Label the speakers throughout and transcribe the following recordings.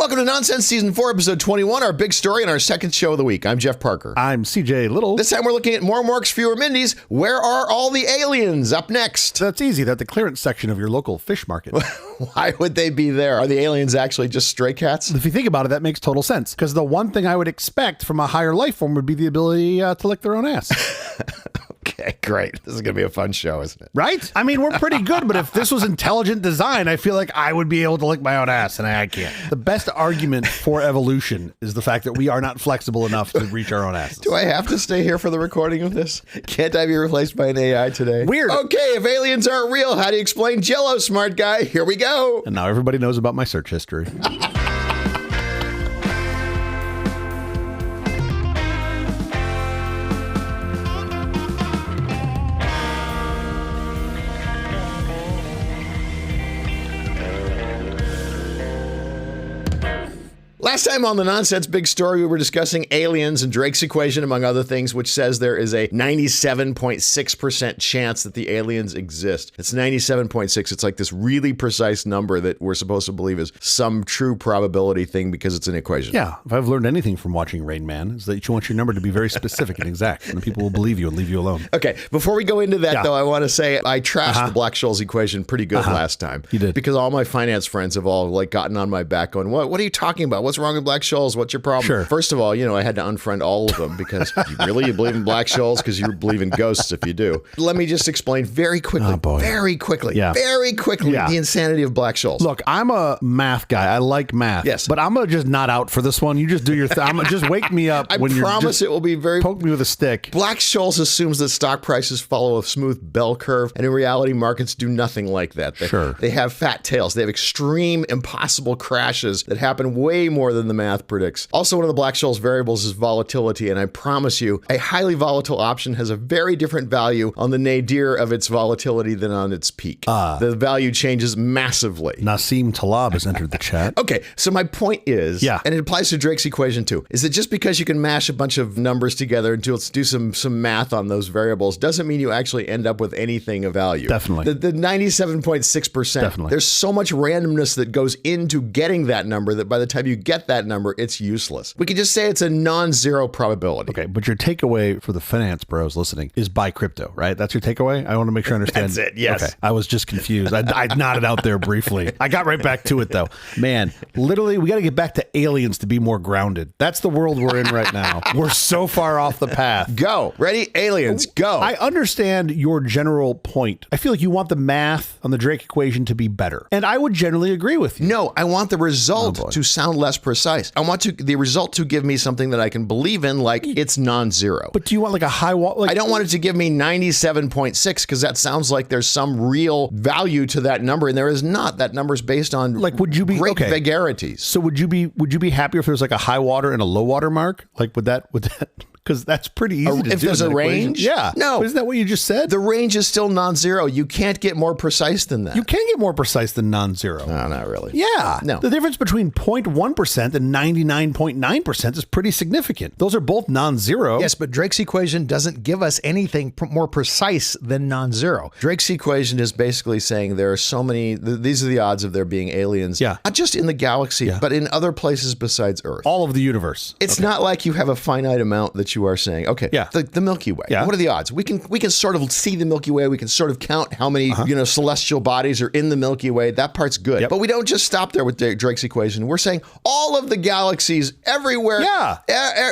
Speaker 1: Welcome to Nonsense Season 4, Episode 21, our big story and our second show of the week. I'm Jeff Parker.
Speaker 2: I'm CJ Little.
Speaker 1: This time we're looking at more Morks, fewer Mindies. Where are all the aliens? Up next.
Speaker 2: That's easy. That's the clearance section of your local fish market.
Speaker 1: Why would they be there? Are the aliens actually just stray cats?
Speaker 2: If you think about it, that makes total sense. Because the one thing I would expect from a higher life form would be the ability to lick their own ass.
Speaker 1: Okay, great. This is going to be a fun show, isn't it?
Speaker 2: Right? I mean, we're pretty good, but if this was intelligent design, I feel like I would be able to lick my own ass, and I can't. The best argument for evolution is the fact that we are not flexible enough to reach our own asses.
Speaker 1: Do I have to stay here for the recording of this? Can't I be replaced by an AI today?
Speaker 2: Weird.
Speaker 1: Okay, if aliens aren't real, how do you explain Jell-O, smart guy? Here we go.
Speaker 2: And now everybody knows about my search history.
Speaker 1: Last time on the Nonsense Big Story, we were discussing aliens and Drake's equation, among other things, which says there is a 97.6% chance that the aliens exist. It's 97.6. It's like this really precise number that we're supposed to believe is some true probability thing because it's an equation.
Speaker 2: Yeah, if I've learned anything from watching Rain Man, is that you want your number to be very specific and exact, and people will believe you and leave you alone.
Speaker 1: Okay, before we go into that, though, I want to say I trashed the Black-Scholes equation pretty good last time.
Speaker 2: You did.
Speaker 1: Because all my finance friends have all gotten on my back going, what are you talking about? What's wrong with Black-Scholes? What's your problem?
Speaker 2: Sure.
Speaker 1: First of all, I had to unfriend all of them because you believe in Black-Scholes because you believe in ghosts if you do. Let me just explain very quickly, very quickly the insanity of Black-Scholes.
Speaker 2: Look, I'm a math guy. I like math.
Speaker 1: Yes.
Speaker 2: But I'm going to just not out for this one. You just do your thing. Just wake me up when you
Speaker 1: promise it will be very...
Speaker 2: Poke me with a stick.
Speaker 1: Black-Scholes assumes that stock prices follow a smooth bell curve, and in reality, markets do nothing like that. They have fat tails. They have extreme, impossible crashes that happen way more than the math predicts. Also, one of the Black-Scholes variables is volatility, and I promise you, a highly volatile option has a very different value on the nadir of its volatility than on its peak. The value changes massively.
Speaker 2: Nassim Talab has entered the chat.
Speaker 1: Okay, so my point is, and it applies to Drake's equation too, is that just because you can mash a bunch of numbers together and do some math on those variables doesn't mean you actually end up with anything of value.
Speaker 2: Definitely.
Speaker 1: The 97.6%,
Speaker 2: Definitely.
Speaker 1: There's so much randomness that goes into getting that number that by the time you get that number, it's useless. We could just say it's a non-zero probability.
Speaker 2: Okay, but your takeaway for the finance bros listening is buy crypto, right? That's your takeaway? I want to make sure I understand.
Speaker 1: That's it, yes.
Speaker 2: Okay, I was just confused. I nodded out there briefly. I got right back to it, though. Man, literally, we got to get back to aliens to be more grounded. That's the world we're in right now. We're so far off the path.
Speaker 1: Go. Ready? Aliens, go.
Speaker 2: I understand your general point. I feel like you want the math on the Drake equation to be better. And I would generally agree with you.
Speaker 1: No, I want the result to sound less precise. I want the result to give me something that I can believe in, like it's non-zero.
Speaker 2: But do you want like a high wall?
Speaker 1: I don't want it to give me 97.6 because that sounds like there's some real value to that number, and there is not. That number is based on
Speaker 2: would you be
Speaker 1: great vagaries.
Speaker 2: So would you be happier if there was like a high water and a low water mark? Like would that? Because that's pretty easy to do.
Speaker 1: If there's a range?
Speaker 2: Yeah.
Speaker 1: No.
Speaker 2: Isn't that what you just said?
Speaker 1: The range is still non-zero. You can't get more precise than that.
Speaker 2: You can get more precise than non-zero.
Speaker 1: No, not really.
Speaker 2: Yeah.
Speaker 1: No.
Speaker 2: The difference between 0.1% and 99.9% is pretty significant. Those are both non-zero.
Speaker 3: Yes, but Drake's equation doesn't give us anything more precise than non-zero.
Speaker 1: Drake's equation is basically saying there are so many, these are the odds of there being aliens, not just in the galaxy, but in other places besides Earth.
Speaker 2: All of the universe.
Speaker 1: It's not like you have a finite amount that you are saying, the Milky Way. What are the odds? We can sort of see the Milky Way. We can sort of count how many celestial bodies are in the Milky Way. That part's good. But we don't just stop there with Drake's equation. We're saying all of the galaxies everywhere.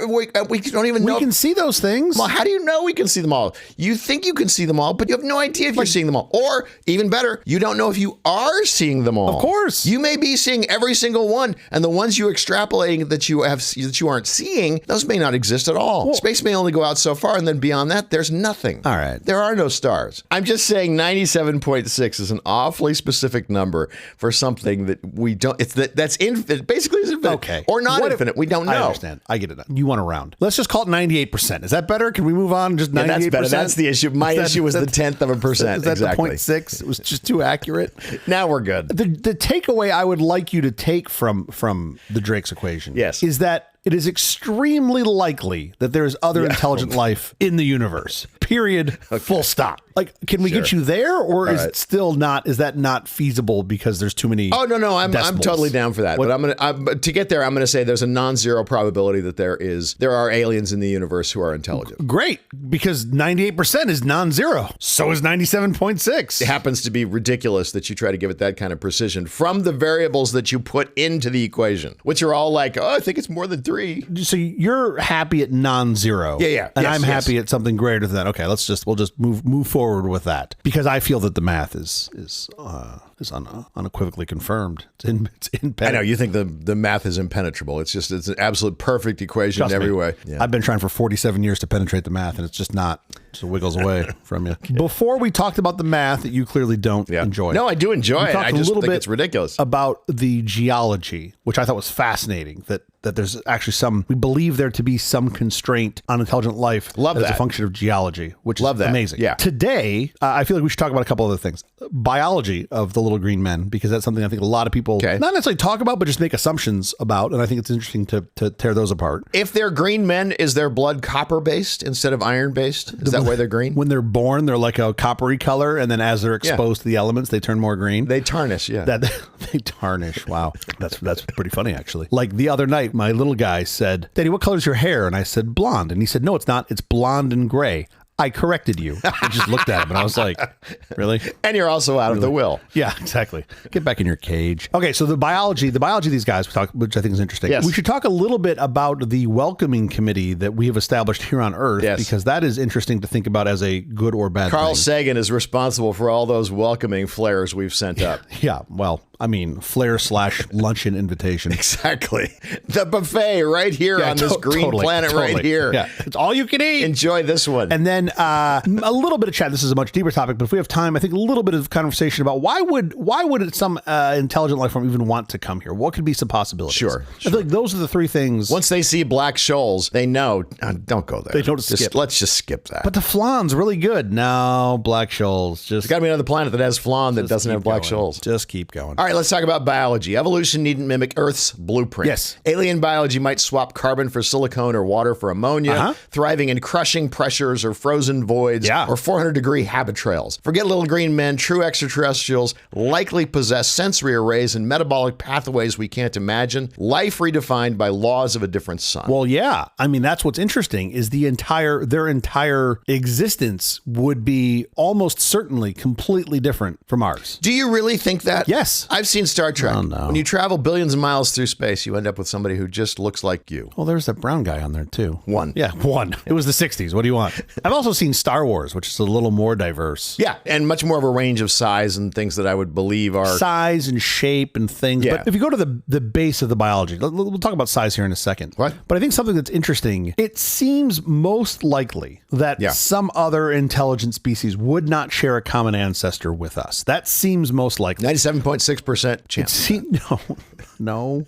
Speaker 1: We don't even know.
Speaker 2: We can see those things.
Speaker 1: Well, how do you know we can see them all? You think you can see them all, but you have no idea if you're seeing them all. Or even better, you don't know if you are seeing them all.
Speaker 2: Of course.
Speaker 1: You may be seeing every single one, and the ones you're extrapolating that you aren't seeing, those may not exist at all. Well, space may only go out so far, and then beyond that, there's nothing.
Speaker 2: All right.
Speaker 1: There are no stars. I'm just saying 97.6 is an awfully specific number for something that we don't, that's infinite. Basically, it's infinite.
Speaker 2: Okay.
Speaker 1: Or not infinite. We don't know.
Speaker 2: I understand. I get it. You want a round. Let's just call it 98%. Is that better? Can we move on? Just 98%?
Speaker 1: That's better. That's the issue. My issue was the 10th of a percent.
Speaker 2: Is that
Speaker 1: exactly.
Speaker 2: the 0.6? It was just too accurate.
Speaker 1: Now we're good.
Speaker 2: The takeaway I would like you to take from the Drake's equation is that it is extremely likely that there is other intelligent life in the universe. period, full stop. Like, can we get you there, or is it still not? Is that not feasible because there's too many?
Speaker 1: Oh no, I'm
Speaker 2: decimals?
Speaker 1: totally down for that. But to get there, I'm gonna say there's a non-zero probability that there are aliens in the universe who are intelligent.
Speaker 2: Great, because 98% is non-zero. So is 97.6.
Speaker 1: It happens to be ridiculous that you try to give it that kind of precision from the variables that you put into the equation, which are all like, I think it's more than 3.
Speaker 2: So you're happy at non-zero.
Speaker 1: Yeah.
Speaker 2: And I'm happy at something greater than that. Okay, we'll just move forward with that, because I feel that the math is unequivocally confirmed. It's impenetrable.
Speaker 1: I know you think the math is impenetrable. It's an absolute perfect equation in every way. Yeah.
Speaker 2: I've been trying for 47 years to penetrate the math, and it's just not. Just wiggles away from you. Before we talked about the math that you clearly don't enjoy.
Speaker 1: No, I do enjoy it. I just think it's ridiculous.
Speaker 2: About the geology, which I thought was fascinating, that there's actually we believe there to be some constraint on intelligent life as a function of geology, which is amazing.
Speaker 1: Yeah.
Speaker 2: Today, I feel like we should talk about a couple other things. Biology of the little green men, because that's something I think a lot of people not necessarily talk about, but just make assumptions about, and I think it's interesting to tear those apart.
Speaker 1: If they're green men, is their blood copper-based instead of iron-based? Is that why they're green?
Speaker 2: When they're born, they're like a coppery color, and then as they're exposed to the elements, they turn more green.
Speaker 1: They tarnish,
Speaker 2: They tarnish. Wow. That's pretty funny, actually. Like the other night, my little guy said, "Daddy, what color's your hair?" And I said, "Blonde." And he said, "No, it's not. It's blonde and gray." I corrected you. I just looked at him and I was like, really?
Speaker 1: And you're also out of the will.
Speaker 2: Yeah, exactly. Get back in your cage. Okay, so the biology of these guys, which I think is interesting.
Speaker 1: Yes.
Speaker 2: We should talk a little bit about the welcoming committee that we have established here on Earth, because that is interesting to think about as a good or bad
Speaker 1: Carl
Speaker 2: thing.
Speaker 1: Sagan is responsible for all those welcoming flares we've sent up.
Speaker 2: Yeah, well, I mean, flare/luncheon invitation.
Speaker 1: Exactly. The buffet right here on this green planet right here.
Speaker 2: Yeah, it's all you can eat.
Speaker 1: Enjoy this one.
Speaker 2: And then a little bit of chat. This is a much deeper topic, but if we have time, I think a little bit of conversation about why would some intelligent life form even want to come here? What could be some possibilities?
Speaker 1: Sure.
Speaker 2: I feel like those are the three things.
Speaker 1: Once they see black shoals, they know, don't go there.
Speaker 2: They don't skip.
Speaker 1: Let's just skip that.
Speaker 2: But the flan's really good. No, black shoals.
Speaker 1: There's got to be another planet that has flan that doesn't have black shoals.
Speaker 2: Just keep going.
Speaker 1: All right, let's talk about biology. Evolution needn't mimic Earth's blueprint.
Speaker 2: Yes.
Speaker 1: Alien biology might swap carbon for silicone or water for ammonia, thriving in crushing pressures or frozen voids or 400-degree habitrails. Forget little green men. True extraterrestrials likely possess sensory arrays and metabolic pathways we can't imagine, life redefined by laws of a different sun.
Speaker 2: Well, yeah. I mean, that's what's interesting is their entire existence would be almost certainly completely different from ours.
Speaker 1: Do you really think that?
Speaker 2: Yes.
Speaker 1: I've seen Star Trek.
Speaker 2: Oh, no.
Speaker 1: When you travel billions of miles through space, you end up with somebody who just looks like you.
Speaker 2: Well, there's that brown guy on there, too.
Speaker 1: One.
Speaker 2: Yeah, one. It was the 60s. What do you want? I've also seen Star Wars, which is a little more diverse.
Speaker 1: Yeah, and much more of a range of size and things that I would believe are...
Speaker 2: Size and shape and things.
Speaker 1: Yeah.
Speaker 2: But if you go to the base of the biology, we'll talk about size here in a second.
Speaker 1: What?
Speaker 2: But I think something that's interesting, it seems most likely that some other intelligent species would not share a common ancestor with us. That seems most likely.
Speaker 1: 97.6% chance.
Speaker 2: No.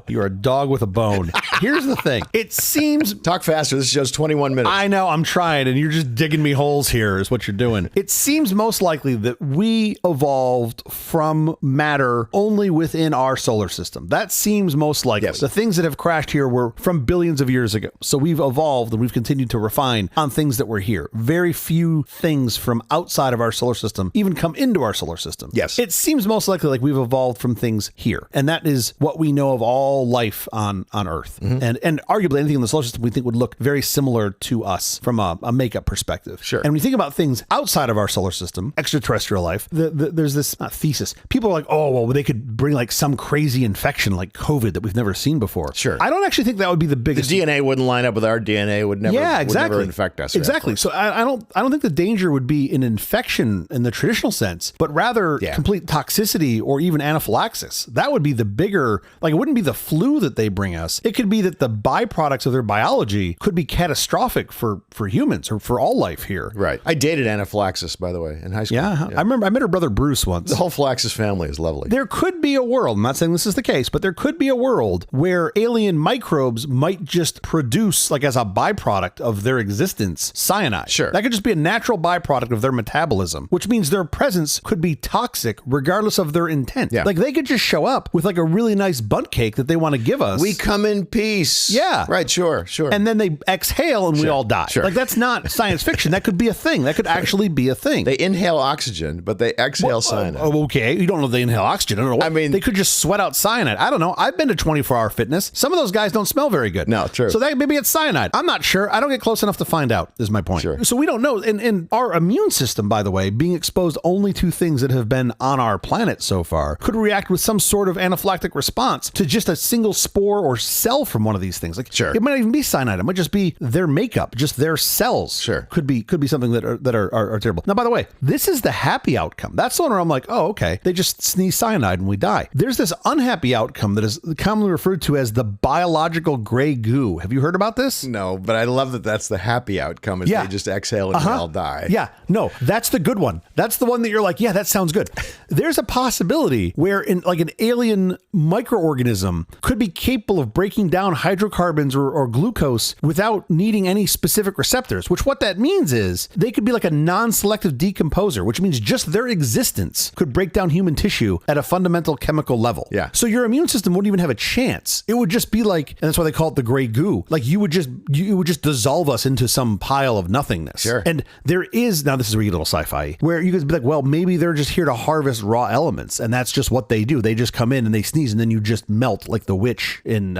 Speaker 2: You're a dog with a bone. Here's the thing. It seems...
Speaker 1: Talk faster. This show's 21 minutes.
Speaker 2: I know. I'm trying, and you're just digging me holes here is what you're doing. It seems most likely that we evolved from matter only within our solar system. That seems most likely.
Speaker 1: Yes.
Speaker 2: The things that have crashed here were from billions of years ago. So we've evolved and we've continued to refine on things that were here. Very few things from outside of our solar system even come into our solar system.
Speaker 1: Yes.
Speaker 2: It seems most likely like we've evolved from things here. And that is what we know of all life on Earth. Mm-hmm. And arguably anything in the solar system we think would look very similar to us from a makeup perspective.
Speaker 1: Sure.
Speaker 2: And when you think about things outside of our solar system, extraterrestrial life, there's this thesis. People are like, oh, well, they could bring like some crazy infection like COVID that we've never seen before.
Speaker 1: Sure.
Speaker 2: I don't actually think that would be the biggest.
Speaker 1: The DNA wouldn't line up with our DNA. Would never infect us.
Speaker 2: Exactly. So I don't think the danger would be an infection in the traditional sense, but rather complete toxicity or even anaphylaxis. That would be the bigger, like it wouldn't be the flu that they bring us. It could be that the byproducts of their biology could be catastrophic for humans or for all life here.
Speaker 1: Right. I dated anaphylaxis, by the way, in high school.
Speaker 2: Yeah. I remember I met her brother Bruce once.
Speaker 1: The whole Flaxis family is lovely.
Speaker 2: There could be a world, I'm not saying this is the case, but there could be a world where alien microbes might just produce, like as a byproduct of their existence, cyanide.
Speaker 1: Sure.
Speaker 2: That could just be a natural byproduct of their metabolism, which means their presence could be toxic regardless of their intent.
Speaker 1: Yeah.
Speaker 2: Like they could just show up with like a really nice bunt cake that they want to give us.
Speaker 1: We come in peace. release.
Speaker 2: Yeah.
Speaker 1: Right, sure.
Speaker 2: And then they exhale and we all die.
Speaker 1: Sure.
Speaker 2: Like, that's not science fiction. That could be a thing. That could actually be a thing.
Speaker 1: They inhale oxygen, but they exhale cyanide.
Speaker 2: Okay. You don't know if they inhale oxygen. I don't know. I mean, they could just sweat out cyanide. I don't know. I've been to 24-hour fitness. Some of those guys don't smell very good.
Speaker 1: No, true.
Speaker 2: So maybe it's cyanide. I'm not sure. I don't get close enough to find out, is my point.
Speaker 1: Sure.
Speaker 2: So we don't know. And our immune system, by the way, being exposed only to things that have been on our planet so far, could react with some sort of anaphylactic response to just a single spore or cell from one of these things. Like,
Speaker 1: sure.
Speaker 2: It might not even be cyanide. It might just be their makeup, just their cells.
Speaker 1: Sure.
Speaker 2: Could be something that are terrible. Now, by the way, this is the happy outcome. That's the one where I'm like, oh, okay. They just sneeze cyanide and we die. There's this unhappy outcome that is commonly referred to as the biological gray goo. Have you heard about this?
Speaker 1: No, but I love that that's the happy outcome is they just exhale and we all die.
Speaker 2: Yeah, no, that's the good one. That's the one that you're like, yeah, that sounds good. There's a possibility where an alien microorganism could be capable of breaking down hydrocarbons or glucose without needing any specific receptors, which what that means is they could be like a non-selective decomposer, which means just their existence could break down human tissue at a fundamental chemical level.
Speaker 1: Yeah.
Speaker 2: So your immune system wouldn't even have a chance. It would just be like, and that's why they call it the gray goo. Like you would just dissolve us into some pile of nothingness.
Speaker 1: Sure.
Speaker 2: And there is, now this is where you get a little sci-fi, where you could be like, well, maybe they're just here to harvest raw elements, and that's just what they do. They just come in and they sneeze, and then you just melt like the witch in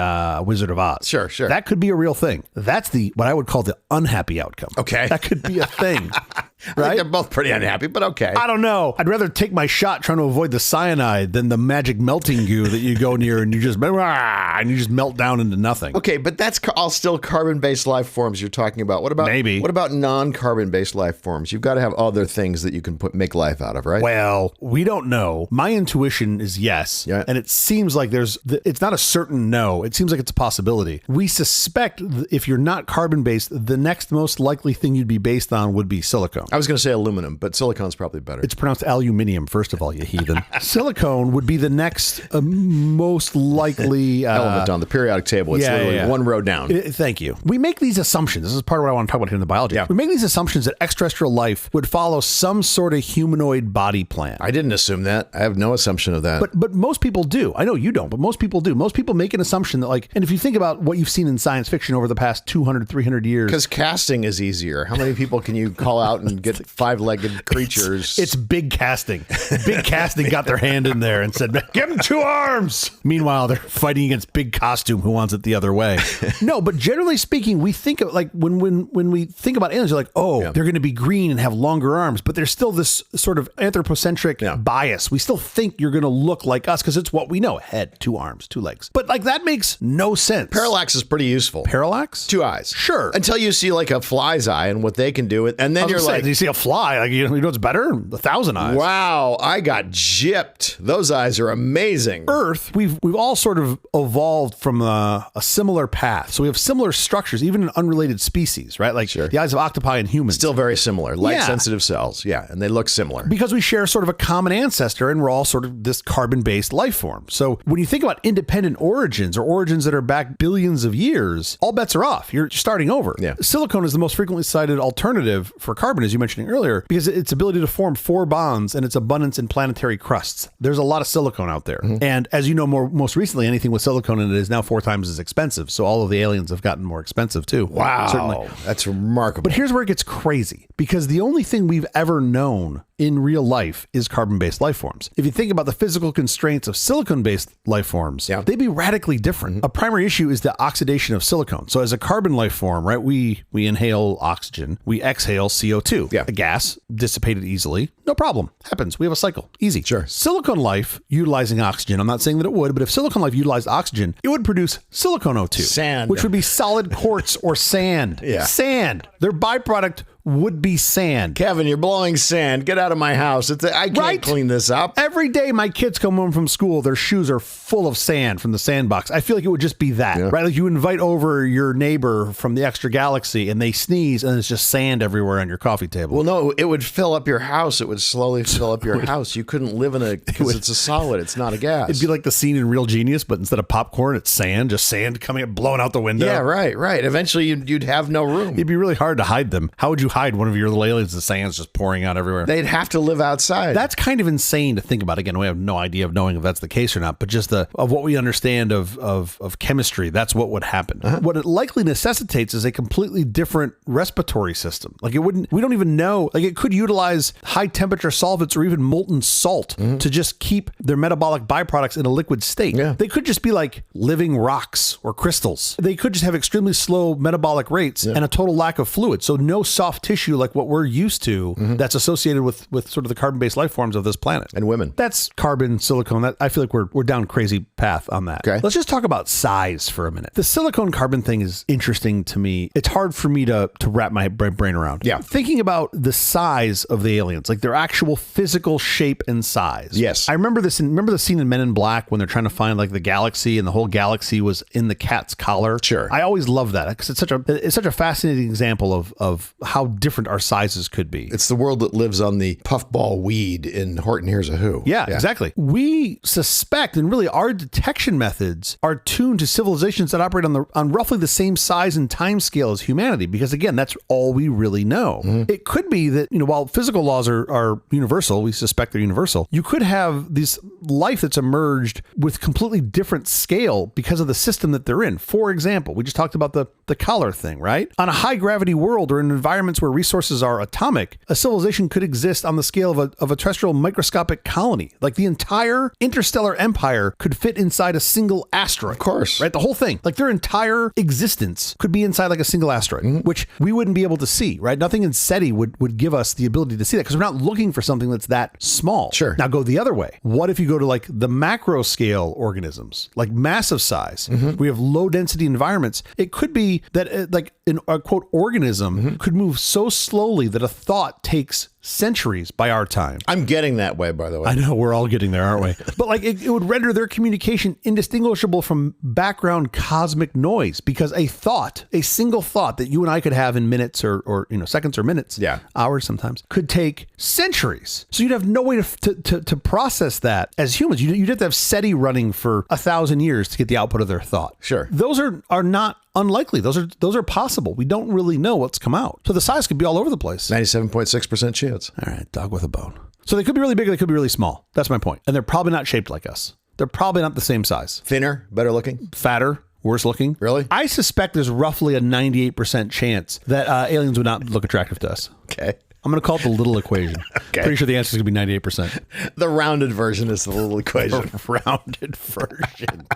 Speaker 2: Wizard of Oz.
Speaker 1: Sure.
Speaker 2: That could be a real thing. That's what I would call the unhappy outcome.
Speaker 1: Okay.
Speaker 2: That could be a thing.
Speaker 1: I think they're both pretty unhappy, but okay.
Speaker 2: I don't know. I'd rather take my shot trying to avoid the cyanide than the magic melting goo that you go near and you just melt down into nothing.
Speaker 1: Okay, but that's all still carbon-based life forms you're talking about. What about non-carbon-based life forms? You've got to have other things that you can make life out of, right?
Speaker 2: Well, we don't know. My intuition is yes. Yeah. And it seems like it's not a certain no. It seems like it's a possibility. We suspect if you're not carbon-based, the next most likely thing you'd be based on would be silicone.
Speaker 1: I was going to say aluminum, but silicon's probably better.
Speaker 2: It's pronounced aluminium, first of all, you heathen. Silicone would be the next most likely
Speaker 1: element on the periodic table. It's literally one row down.
Speaker 2: Thank you. We make these assumptions. This is part of what I want to talk about here in the biology. Yeah. We make these assumptions that extraterrestrial life would follow some sort of humanoid body plan.
Speaker 1: I didn't assume that. I have no assumption of that.
Speaker 2: But most people do. I know you don't, but most people do. Most people make an assumption that and if you think about what you've seen in science fiction over the past 200, 300 years.
Speaker 1: Because casting is easier. How many people can you call out and get five-legged creatures?
Speaker 2: It's big casting. Big casting got their hand in there and said, give them 2 arms. Meanwhile, they're fighting against Big Costume, who wants it the other way. No, but generally speaking, we think of when we think about aliens, you're like, they're going to be green and have longer arms, but there's still this sort of anthropocentric bias. We still think you're going to look like us because it's what we know. Head, 2 arms, 2 legs. But that makes no sense.
Speaker 1: Parallax is pretty useful.
Speaker 2: Parallax?
Speaker 1: 2 eyes.
Speaker 2: Sure.
Speaker 1: Until you see a fly's eye and what they can do. And then you're like,
Speaker 2: you see a fly, you know what's better? 1,000 eyes.
Speaker 1: Wow, I got gypped. Those eyes are amazing.
Speaker 2: Earth, we've all sort of evolved from a similar path. So we have similar structures, even in unrelated species, right? The eyes of octopi and humans.
Speaker 1: Still very similar. Light-sensitive cells. Yeah, and they look similar.
Speaker 2: Because we share sort of a common ancestor and we're all sort of this carbon-based life form. So when you think about independent origins or origins that are back billions of years, all bets are off. You're starting over.
Speaker 1: Yeah.
Speaker 2: Silicone is the most frequently cited alternative for carbon, as you mentioned earlier, because its ability to form 4 bonds and its abundance in planetary crusts. There's a lot of silicone out there. Mm-hmm. And as you know, most recently, anything with silicone in it is now 4 times as expensive. So all of the aliens have gotten more expensive too.
Speaker 1: Wow.
Speaker 2: Certainly.
Speaker 1: That's remarkable.
Speaker 2: But here's where it gets crazy, because the only thing we've ever known in real life is carbon-based life forms. If you think about the physical constraints of silicone-based life forms, they'd be radically different. Mm-hmm. A primary issue is the oxidation of silicone. So as a carbon life form, right, we inhale oxygen, we exhale CO2.
Speaker 1: Yeah.
Speaker 2: A gas dissipated easily, no problem. Happens. We have a cycle. Easy.
Speaker 1: Sure.
Speaker 2: Silicone life utilizing oxygen, I'm not saying that it would, but if silicone life utilized oxygen, it would produce silicone O2.
Speaker 1: Sand.
Speaker 2: Which would be solid quartz or sand.
Speaker 1: Yeah.
Speaker 2: Sand. Their byproduct would be sand.
Speaker 1: Kevin, you're blowing sand. Get out of my house. I can't clean this up.
Speaker 2: Every day my kids come home from school, their shoes are full of sand from the sandbox. I feel like it would just be that, right? Like you invite over your neighbor from the extra galaxy and they sneeze and it's just sand everywhere on your coffee table.
Speaker 1: Well, no, it would fill up your house. It would slowly fill up your house. You couldn't live in because it's a solid. It's not a gas.
Speaker 2: It'd be like the scene in Real Genius, but instead of popcorn, it's sand, just sand coming up, blowing out the window.
Speaker 1: Yeah, right. Eventually you'd have no room.
Speaker 2: It'd be really hard to hide them. How would you hide hide one of your little aliens, the sand's just pouring out everywhere.
Speaker 1: They'd have to live outside.
Speaker 2: That's kind of insane to think about. Again, we have no idea of knowing if that's the case or not, but just of what we understand of chemistry, that's what would happen. What it likely necessitates is a completely different respiratory system. Like we don't even know, like it could utilize high temperature solvents or even molten salt to just keep their metabolic byproducts in a liquid state.
Speaker 1: Yeah.
Speaker 2: They could just be like living rocks or crystals. They could just have extremely slow metabolic rates and a total lack of fluid. So no soft tissue like what we're used to that's associated with sort of the carbon-based life forms of this planet.
Speaker 1: And women.
Speaker 2: That's carbon, silicone. I feel like we're down a crazy path on that.
Speaker 1: Okay.
Speaker 2: Let's just talk about size for a minute. The silicone carbon thing is interesting to me. It's hard for me to wrap my brain around.
Speaker 1: Yeah.
Speaker 2: Thinking about the size of the aliens, like their actual physical shape and size.
Speaker 1: Yes.
Speaker 2: I remember the scene in Men in Black when they're trying to find like the galaxy and the whole galaxy was in the cat's collar.
Speaker 1: Sure.
Speaker 2: I always love that because it's such a fascinating example of how different our sizes could be.
Speaker 1: It's the world that lives on the puffball weed in Horton Hears a Who.
Speaker 2: Yeah, exactly. We suspect, and really our detection methods are tuned to civilizations that operate on roughly the same size and time scale as humanity, because again, that's all we really know. It could be that, while physical laws are universal, we suspect they're universal, you could have this life that's emerged with completely different scale because of the system that they're in. For example, we just talked about the collar thing, right? On a high gravity world or in environments where resources are atomic, a civilization could exist on the scale of a terrestrial microscopic colony. Like the entire interstellar empire could fit inside a single asteroid.
Speaker 1: Of course.
Speaker 2: Right? The whole thing. Like their entire existence could be inside like a single asteroid, which we wouldn't be able to see, right? Nothing in SETI would give us the ability to see that because we're not looking for something that's that small.
Speaker 1: Sure.
Speaker 2: Now go the other way. What if you go to like the macro scale organisms, like massive size? We have low density environments. It could be that like a quote organism could move so slowly that a thought takes centuries by our time.
Speaker 1: I'm getting that way, by the way.
Speaker 2: I know we're all getting there, aren't we? But like it would render their communication indistinguishable from background cosmic noise because a single thought that you and I could have in minutes or seconds or minutes, hours sometimes, could take centuries. So you'd have no way to process that as humans. You'd have to have SETI running for 1,000 years to get the output of their thought.
Speaker 1: Sure.
Speaker 2: Those are not unlikely. Those are possible. We don't really know what's come out. So the size could be all over the place.
Speaker 1: 97.6% chance.
Speaker 2: All right, dog with a bone. So they could be really big or they could be really small. That's my point. And they're probably not shaped like us. They're probably not the same size.
Speaker 1: Thinner, better looking?
Speaker 2: Fatter, worse looking.
Speaker 1: Really?
Speaker 2: I suspect there's roughly a 98% chance that aliens would not look attractive to us.
Speaker 1: Okay.
Speaker 2: I'm going to call it the little equation.
Speaker 1: Okay.
Speaker 2: Pretty sure the answer is going to be 98%.
Speaker 1: The rounded version is the little equation.
Speaker 2: The rounded version.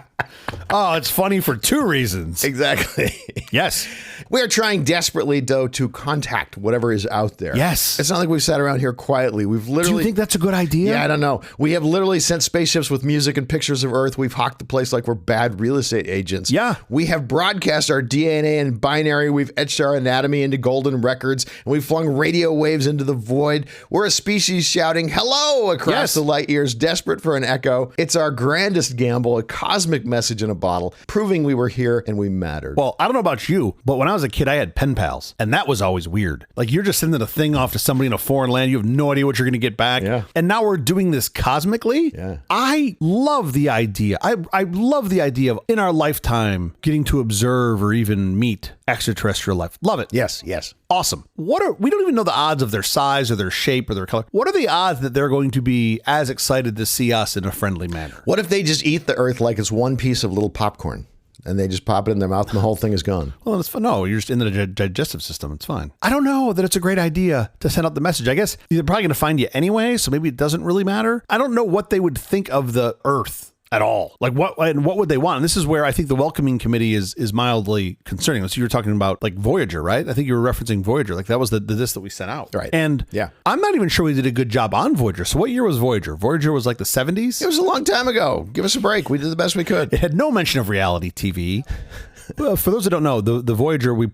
Speaker 2: Oh, it's funny for two reasons.
Speaker 1: Exactly.
Speaker 2: Yes.
Speaker 1: We are trying desperately, though, to contact whatever is out there.
Speaker 2: Yes.
Speaker 1: It's not like we've sat around here quietly. We've literally...
Speaker 2: Do you think that's a good idea?
Speaker 1: Yeah, I don't know. We have literally sent spaceships with music and pictures of Earth. We've hawked the place like we're bad real estate agents.
Speaker 2: Yeah. We
Speaker 1: have broadcast our DNA in binary. We've etched our anatomy into golden records. And we've flung radio waves into the void. We're a species shouting hello across the light years, desperate for an echo. It's our grandest gamble, a cosmic message in a bottle, proving we were here and we mattered.
Speaker 2: Well, I don't know about you, but when I was a kid, I had pen pals, and that was always weird. Like you're just sending a thing off to somebody in a foreign land. You have no idea what you're going to get back.
Speaker 1: Yeah.
Speaker 2: And now we're doing this cosmically.
Speaker 1: Yeah.
Speaker 2: I love the idea. I love the idea of in our lifetime getting to observe or even meet extraterrestrial life. Love it.
Speaker 1: Yes.
Speaker 2: Awesome. We don't even know the odds of their size or their shape or their color. What are the odds that they're going to be as excited to see us in a friendly manner?
Speaker 1: What if they just eat the Earth like it's one piece of little popcorn? And they just pop it in their mouth and the whole thing is gone.
Speaker 2: Well, it's fun. No, you're just in the digestive system. It's fine. I don't know that it's a great idea to send out the message. I guess they're probably going to find you anyway, so maybe it doesn't really matter. I don't know what they would think of the Earth at all. Like what would they want? And this is where I think the welcoming committee is mildly concerning. So you were talking about like Voyager, right? I think you were referencing Voyager. Like that was the disc that we sent out.
Speaker 1: Right.
Speaker 2: And I'm not even sure we did a good job on Voyager. So what year was Voyager? Voyager was like the 70s?
Speaker 1: It was a long time ago. Give us a break. We did the best we could.
Speaker 2: It had no mention of reality TV. Well, for those that don't know, the Voyager, we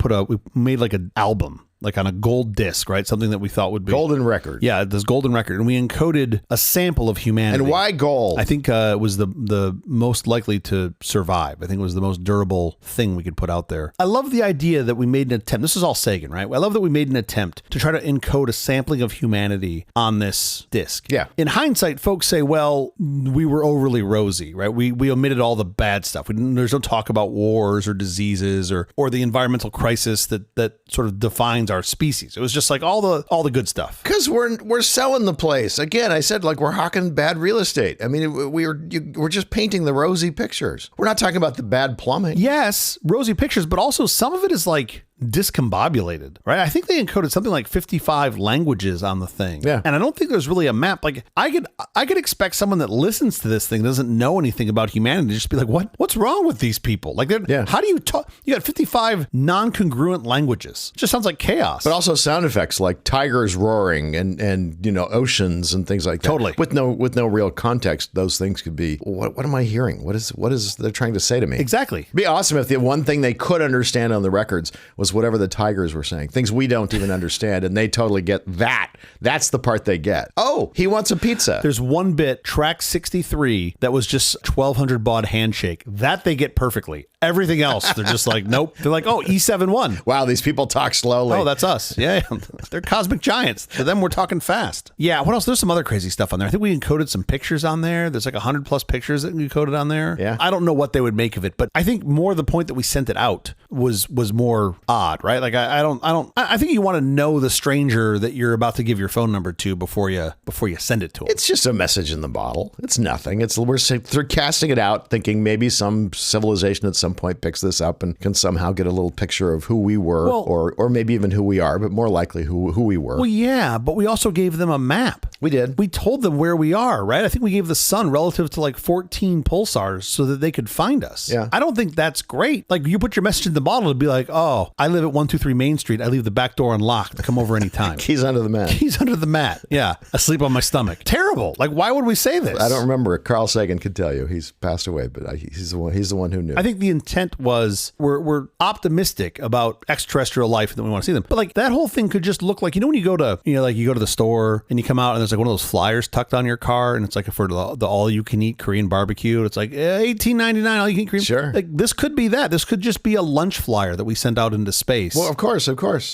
Speaker 2: made like an album. Like on a gold disc, right? Something that we thought would be
Speaker 1: golden record.
Speaker 2: Yeah, this golden record, and we encoded a sample of humanity.
Speaker 1: And why gold?
Speaker 2: I think it was the most likely to survive. I think it was the most durable thing we could put out there. I love the idea that we made an attempt. This is all Sagan, right? I love that we made an attempt to try to encode a sampling of humanity on this disc.
Speaker 1: Yeah.
Speaker 2: In hindsight, folks say, well, we were overly rosy, right? We omitted all the bad stuff. There's no talk about wars or diseases or the environmental crisis that sort of defines explains our species. It was just like all the good stuff.
Speaker 1: Because we're selling the place. Again, I said, like, we're hawking bad real estate. I mean, we're just painting the rosy pictures. We're not talking about the bad plumbing.
Speaker 2: Yes, rosy pictures, but also some of it is like discombobulated, right? I think they encoded something like 55 languages on the thing.
Speaker 1: Yeah.
Speaker 2: And I don't think there's really a map. Like I could expect someone that listens to this thing doesn't know anything about humanity to just be like, what's wrong with these people? Like, how do you talk? You got 55 non-congruent languages. It just sounds like chaos.
Speaker 1: But also sound effects like tigers roaring and oceans and things like that.
Speaker 2: Totally.
Speaker 1: With no real context, those things could be, what am I hearing? What is they're trying to say to me?
Speaker 2: Exactly.
Speaker 1: It'd be awesome if the one thing they could understand on the records was whatever the tigers were saying, things we don't even understand, and they totally get that. That's the part they get. Oh, he wants a pizza.
Speaker 2: There's one bit, track 63, that was just 1200 baud handshake. That they get perfectly. Everything else, they're just like, nope. They're like, oh, E71.
Speaker 1: Wow, these people talk slowly.
Speaker 2: Oh, that's us. Yeah, they're cosmic giants. For them, we're talking fast. Yeah, what else? There's some other crazy stuff on there. I think we encoded some pictures on there. There's like 100 plus pictures that we encoded on there.
Speaker 1: Yeah.
Speaker 2: I don't know what they would make of it, but I think more the point that we sent it out was more odd, right? Like I think you want to know the stranger that you're about to give your phone number to before you send it to them.
Speaker 1: It's just a message in the bottle. It's nothing. We're casting it out, thinking maybe some civilization at some point picks this up and can somehow get a little picture of who we were, or maybe even who we are, but more likely who we were.
Speaker 2: Well, yeah, but we also gave them a map.
Speaker 1: We did.
Speaker 2: We told them where we are, right? I think we gave the sun relative to like 14 pulsars so that they could find us.
Speaker 1: Yeah.
Speaker 2: I don't think that's great. Like you put your message in the bottle to be like, oh, I live at 123 Main Street. I leave the back door unlocked. Come over anytime.
Speaker 1: Keys under the mat.
Speaker 2: Keys under the mat. Yeah. Asleep on my stomach. Terrible. Like, why would we say this?
Speaker 1: I don't remember. Carl Sagan could tell you. He's passed away, but he's the one who knew.
Speaker 2: I think the intent was we're optimistic about extraterrestrial life and that we want to see them. But like that whole thing could just look like, when you go to, you go to the store and you come out and there's like one of those flyers tucked on your car and it's like for the all you can eat Korean barbecue. It's like $18.99 all you can eat Korean.
Speaker 1: Sure.
Speaker 2: Like this could be that. This could just be a lunch flyer that we send out into space.
Speaker 1: Well, of course.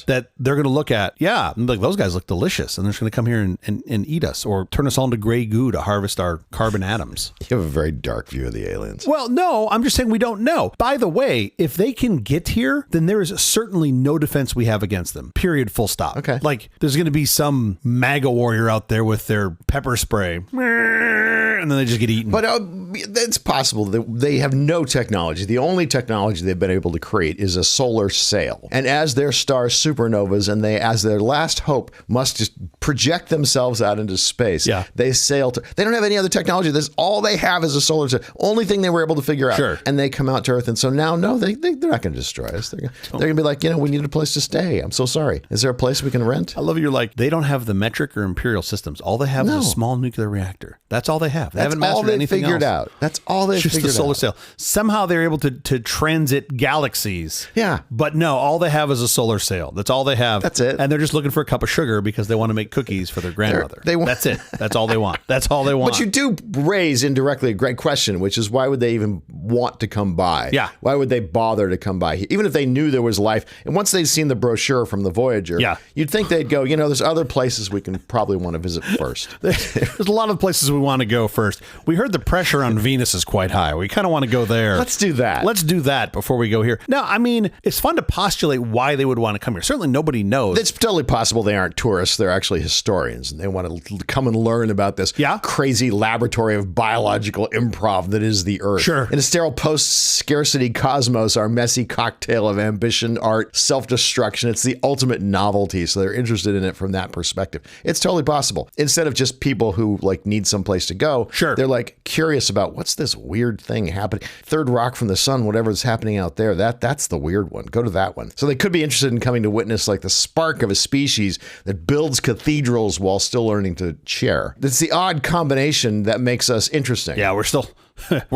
Speaker 2: That they're going to look at. Yeah. Like those guys look delicious and they're just going to come here and eat us or turn us all into gray goo to harvest our carbon atoms.
Speaker 1: You have a very dark view of the aliens.
Speaker 2: Well, no, I'm just saying we don't know. By the way, if they can get here, then there is certainly no defense we have against them. Period. Full stop.
Speaker 1: Okay.
Speaker 2: Like there's going to be some MAGA warrior out there with their pepper spray and then they just get eaten.
Speaker 1: But it's possible that they have no technology. The only technology they've been able to create is a solar sail. And as their stars supernovas and as their last hope must just project themselves out into space, they sail to. They don't have any other technology. That's all they have is a solar sail. Only thing they were able to figure out.
Speaker 2: Sure.
Speaker 1: And they come out to Earth. And so now, no, they're not going to destroy us. They're going to be like, we need a place to stay. I'm so sorry. Is there a place we can rent?
Speaker 2: I love you're like, they don't have the metric or imperial systems. All they have is a small nuclear reactor. That's all they have. They haven't mastered anything
Speaker 1: figured
Speaker 2: else.
Speaker 1: Out. That's all they figured out.
Speaker 2: Just the solar sail. Somehow they're able to transit galaxies.
Speaker 1: Yeah.
Speaker 2: But no, all they have is a solar sail. That's all they have.
Speaker 1: That's it.
Speaker 2: And they're just looking for a cup of sugar because they want to make cookies for their grandmother. That's it. That's all they want. That's all they want.
Speaker 1: But you do raise indirectly a great question, which is why would they even want to come by?
Speaker 2: Yeah.
Speaker 1: Why would they bother to come by? Even if they knew there was life, and once they'd seen the brochure from the Voyager, you'd think they'd go, there's other places we can probably want to visit first.
Speaker 2: There's a lot of places we want to go first. We heard the pressure on Venus is quite high. We kind of want to go there.
Speaker 1: Let's do that.
Speaker 2: Let's do that before we go here. Now, I mean, it's fun to postulate why they would want to come here. Certainly nobody knows.
Speaker 1: It's totally possible they aren't tourists. They're actually historians, and they want to come and learn about this crazy laboratory of biological improv that is the Earth.
Speaker 2: Sure.
Speaker 1: In a sterile post-scarcity cosmos, our messy cocktail of ambition, art, self-destruction, it's the ultimate novelty, so they're interested in it from that perspective. It's totally possible. Instead of just people who need some place to go, they're curious about what's this weird thing happening. Third rock from the sun, whatever's happening out there, that's the weird one. Go to that one. So they could be interested in coming to witness the spark of a species that builds cathedrals while still learning to share. It's the odd combination that makes us interesting.
Speaker 2: Yeah, we're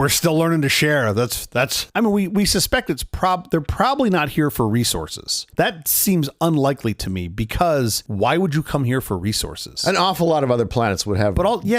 Speaker 2: still learning to share. That's. I mean, we suspect they're probably not here for resources. That seems unlikely to me because why would you come here for resources?
Speaker 1: An awful lot of other planets would have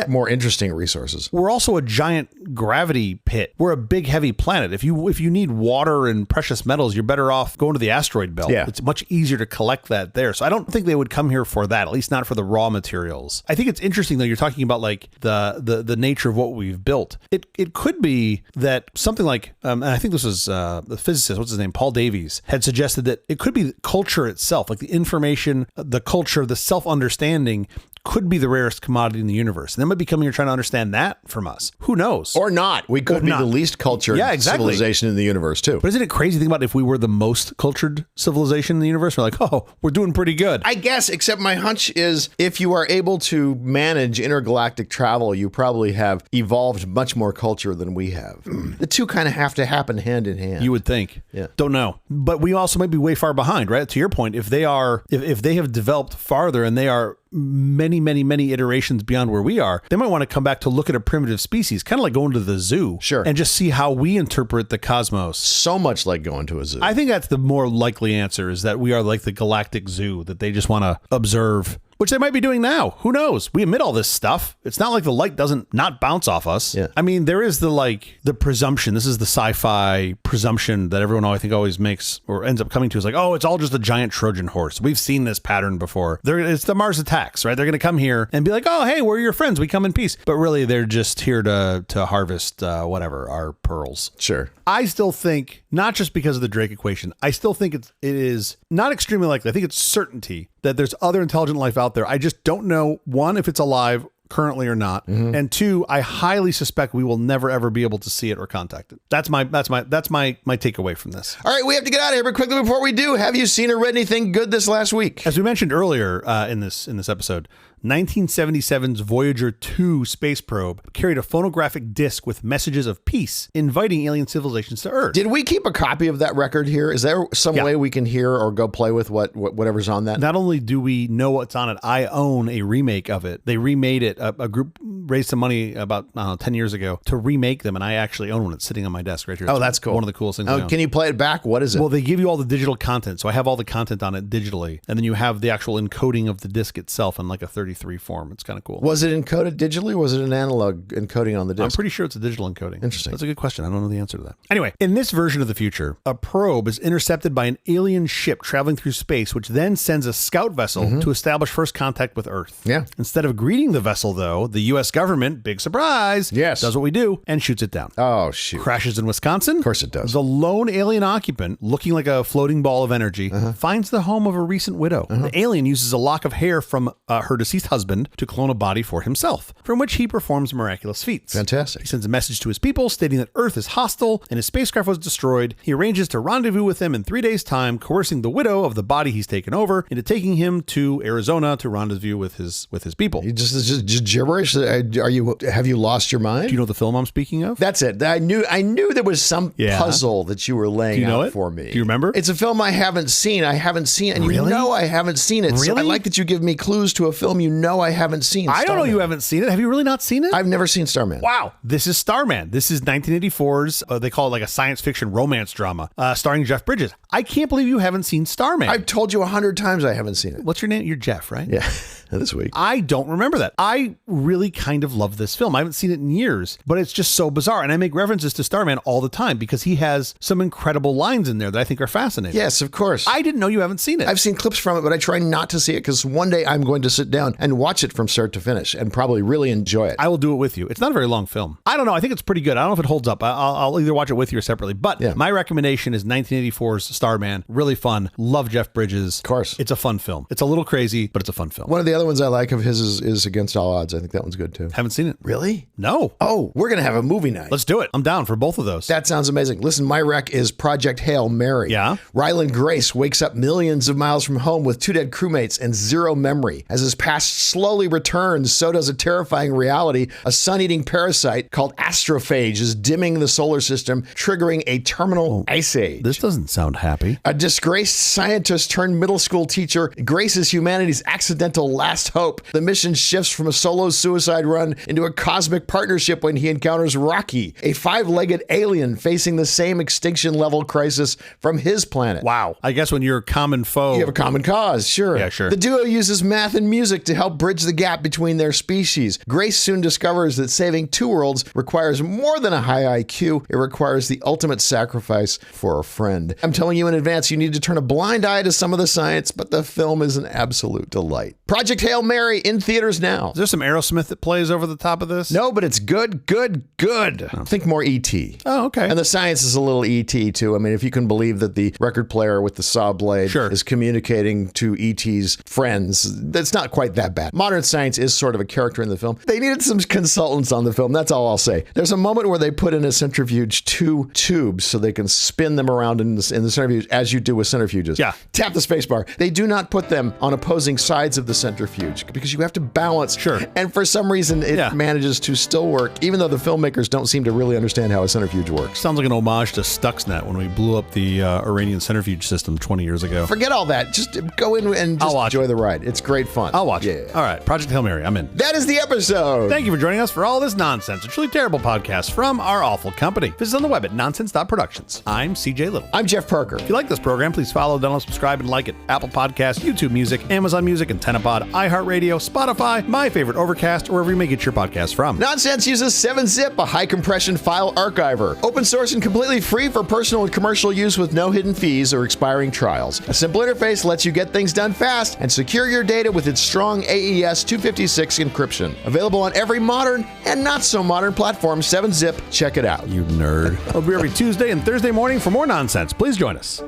Speaker 1: more interesting resources.
Speaker 2: We're also a giant gravity pit. We're a big, heavy planet. If you need water and precious metals, you're better off going to the asteroid belt.
Speaker 1: Yeah.
Speaker 2: It's much easier to collect that there. So I don't think they would come here for that, at least not for the raw materials. I think it's interesting though. You're talking about the nature of what we've built. It it could be that something like, and I think this was the physicist, what's his name, Paul Davies, had suggested that it could be culture itself, like the information, the culture, the self-understanding could be the rarest commodity in the universe. And that might be coming, you're trying to understand that from us. Who knows?
Speaker 1: Or not. We could be the least cultured civilization in the universe, too.
Speaker 2: But isn't it crazy to think about if we were the most cultured civilization in the universe? We're like, oh, we're doing pretty good.
Speaker 1: I guess, except my hunch is if you are able to manage intergalactic travel, you probably have evolved much more culture than we have. The two kind of have to happen hand in hand.
Speaker 2: You would think.
Speaker 1: Yeah.
Speaker 2: Don't know. But we also might be way far behind, right? To your point, if they are, if they have developed farther and they are many iterations beyond where we are, they might want to come back to look at a primitive species, kind of like going to the zoo.
Speaker 1: Sure.
Speaker 2: And just see how we interpret the cosmos.
Speaker 1: So much like going to a zoo.
Speaker 2: I think that's the more likely answer, is that we are like the galactic zoo, that they just want to observe, which they might be doing now. Who knows? We emit all this stuff. It's not like the light doesn't not bounce off us.
Speaker 1: Yeah.
Speaker 2: I mean, there is the presumption. This is the sci-fi presumption that everyone, I think, always makes or ends up coming to, is like, oh, it's all just a giant Trojan horse. We've seen this pattern before. It's the Mars attacks, right? They're going to come here and be like, oh, hey, we're your friends. We come in peace. But really, they're just here to harvest our pearls.
Speaker 1: Sure.
Speaker 2: I still think, not just because of the Drake equation, I still think it is not extremely likely. I think it's certainty that there's other intelligent life out there. I just don't know, one, if it's alive currently or not, and two, I highly suspect we will never ever be able to see it or contact it. That's my takeaway from this.
Speaker 1: All right, we have to get out of here, but quickly before we do, have you seen or read anything good this last week?
Speaker 2: As we mentioned earlier in this episode, 1977's Voyager 2 space probe carried a phonographic disc with messages of peace, inviting alien civilizations to Earth.
Speaker 1: Did we keep a copy of that record here? Is there some way we can hear or go play with whatever's on that?
Speaker 2: Not only do we know what's on it, I own a remake of it. They remade it. A group raised some money about 10 years ago to remake them, and I actually own one. It's sitting on my desk right here.
Speaker 1: Oh, that's cool.
Speaker 2: One of the coolest things I own.
Speaker 1: Can you play it back? What is it?
Speaker 2: Well, they give you all the digital content, so I have all the content on it digitally, and then you have the actual encoding of the disc itself in like a 33 form. It's kind of cool.
Speaker 1: Was it encoded digitally, or was it an analog encoding on the disc?
Speaker 2: I'm pretty sure it's a digital encoding.
Speaker 1: Interesting.
Speaker 2: That's a good question. I don't know the answer to that. Anyway, in this version of the future, a probe is intercepted by an alien ship traveling through space, which then sends a scout vessel to establish first contact with Earth.
Speaker 1: Yeah.
Speaker 2: Instead of greeting the vessel, though, the U.S. government, big surprise, does what we do and shoots it down.
Speaker 1: Oh, shoot.
Speaker 2: Crashes in Wisconsin.
Speaker 1: Of course it does.
Speaker 2: The lone alien occupant, looking like a floating ball of energy, finds the home of a recent widow. The alien uses a lock of hair from her deceased husband to clone a body for himself, from which he performs miraculous feats.
Speaker 1: Fantastic.
Speaker 2: He sends a message to his people stating that Earth is hostile and his spacecraft was destroyed. He arranges to rendezvous with them in 3 days' time, coercing the widow of the body he's taken over into taking him to Arizona to rendezvous with his people.
Speaker 1: You just gibberish. Have you lost your mind?
Speaker 2: Do you know the film I'm speaking of?
Speaker 1: That's it. I knew there was some puzzle that you were laying out for me.
Speaker 2: Do you remember?
Speaker 1: It's a film I haven't seen. And
Speaker 2: really?
Speaker 1: You know I haven't seen it.
Speaker 2: Really?
Speaker 1: So I like that you give me clues to a film you know I haven't seen.
Speaker 2: I don't know you haven't seen it. Have you really not seen it?
Speaker 1: I've never seen Starman.
Speaker 2: Wow. This is Starman. This is 1984's, they call it like a science fiction romance drama, starring Jeff Bridges. I can't believe you haven't seen Starman.
Speaker 1: I've told you 100 times I haven't seen it.
Speaker 2: What's your name? You're Jeff, right?
Speaker 1: Yeah, this week.
Speaker 2: I don't remember that. I really kind of love this film. I haven't seen it in years, but it's just so bizarre. And I make references to Starman all the time because he has some incredible lines in there that I think are fascinating.
Speaker 1: Yes, of course.
Speaker 2: I didn't know you haven't seen it.
Speaker 1: I've seen clips from it, but I try not to see it because one day I'm going to sit down and watch it from start to finish and probably really enjoy it.
Speaker 2: I will do it with you. It's not a very long film. I don't know. I think it's pretty good. I don't know if it holds up. I'll either watch it with you or separately. But my recommendation is 1984's Starman. Really fun. Love Jeff Bridges.
Speaker 1: Of course.
Speaker 2: It's a fun film. It's a little crazy, but it's a fun film.
Speaker 1: One of the other ones I like of his is Against All Odds. I think that one's good too.
Speaker 2: Haven't seen it.
Speaker 1: Really?
Speaker 2: No.
Speaker 1: Oh, we're going to have a movie night.
Speaker 2: Let's do it. I'm down for both of those.
Speaker 1: That sounds amazing. Listen, my rec is Project Hail Mary.
Speaker 2: Yeah.
Speaker 1: Ryland Grace wakes up millions of miles from home with 2 dead crewmates and 0 memory. As his past slowly returns, so does a terrifying reality. A sun-eating parasite called astrophage is dimming the solar system, triggering a terminal ice age.
Speaker 2: This doesn't sound happy.
Speaker 1: A disgraced scientist turned middle school teacher, Grace is humanity's accidental last hope. The mission shifts from a solo suicide run into a cosmic partnership when he encounters Rocky, a 5-legged alien facing the same extinction level crisis from his planet.
Speaker 2: Wow. I guess when you're a common foe,
Speaker 1: you have a common cause, sure.
Speaker 2: Yeah, sure.
Speaker 1: The duo uses math and music to help bridge the gap between their species. Grace soon discovers that saving 2 worlds requires more than a high IQ. It requires the ultimate sacrifice for a friend. I'm telling you in advance, you need to turn a blind eye to some of the science, but the film is an absolute delight. Project Project Hail Mary in theaters now.
Speaker 2: Is there some Aerosmith that plays over the top of this?
Speaker 1: No, but it's good. Think more E.T.
Speaker 2: Oh, okay.
Speaker 1: And the science is a little E.T. too. I mean, if you can believe that the record player with the saw blade is communicating to E.T.'s friends, that's not quite that bad. Modern science is sort of a character in the film. They needed some consultants on the film. That's all I'll say. There's a moment where they put in a centrifuge 2 tubes so they can spin them around in the centrifuge as you do with centrifuges.
Speaker 2: Yeah.
Speaker 1: Tap the space bar. They do not put them on opposing sides of the centrifuge because you have to balance.
Speaker 2: Sure.
Speaker 1: And for some reason, it manages to still work, even though the filmmakers don't seem to really understand how a centrifuge works.
Speaker 2: Sounds like an homage to Stuxnet when we blew up the Iranian centrifuge system 20 years ago.
Speaker 1: Forget all that. Just go in and just enjoy the ride. It's great fun.
Speaker 2: I'll watch it. All right. Project Hail Mary. I'm in.
Speaker 1: That is the episode.
Speaker 2: Thank you for joining us for all this nonsense. A truly terrible podcast from our awful company. Visit us on the web at nonsense.productions. I'm CJ Little.
Speaker 1: I'm Jeff Parker.
Speaker 2: If you like this program, please follow, download, subscribe, and like it. Apple Podcasts, YouTube Music, Amazon Music, AntennaPod, iHeartRadio, Spotify, my favorite Overcast, or wherever you may get your podcasts from.
Speaker 1: Nonsense uses 7-Zip, a high-compression file archiver. Open source and completely free for personal and commercial use with no hidden fees or expiring trials. A simple interface lets you get things done fast and secure your data with its strong AES 256 encryption. Available on every modern and not-so-modern platform, 7-Zip. Check it out.
Speaker 2: You nerd. We'll be every Tuesday and Thursday morning for more nonsense. Please join us.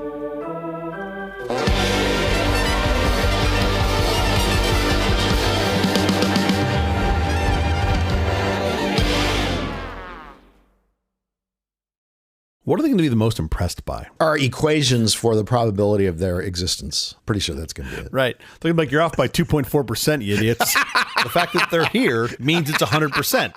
Speaker 2: What are they going to be the most impressed by?
Speaker 1: Are equations for the probability of their existence. Pretty sure that's going to be it.
Speaker 2: Right. They're going to be like, you're off by 2.4%, you idiots. The fact that they're here means it's 100%.